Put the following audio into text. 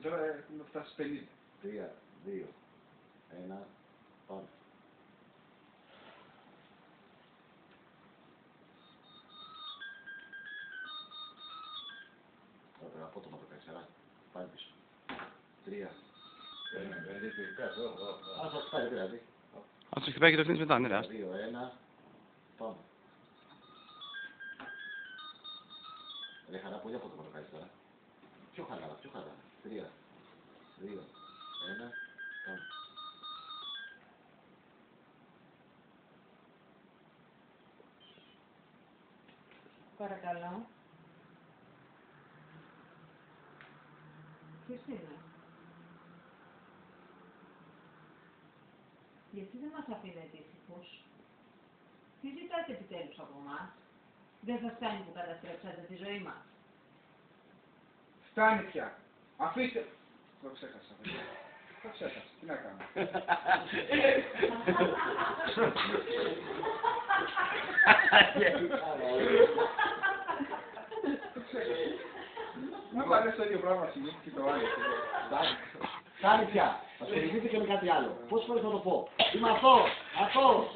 τώρα έχουμε φτάσει 50. 3, 2, 1, πάμε. Τώρα απότομα το 4, πάλι πίσω. 3. Ας το χτυπάει, δηλαδή. Ας το χτυπάει και το κλείνεις μετά, ναι, 2, 1, πάμε. Ρε χαρά, πολύ απότομα το κάνεις τώρα. Πιο χαλάρα, πιο χαλάρα. 3, 2, 1, πάμε. Παρακαλώ. Ποιος είναι? Γιατί δεν μας αφήνετε ήσυχους? Τι ζητάτε επιτέλους από εμάς? Δεν σας κάνει που καταστρέψατε τη ζωή μας? Φτάνει πια. Αφήστε. Το ξέχασα. Το ξέχασα. Τι να κάνω. Να πάνε στο ίδιο πράγμα συνήθως και το άλλο. Φτάνει πια. Ασχοληθείτε και με κάτι άλλο. Πόσες φορές θα το πω. Είμαι αθώος. Αθώος.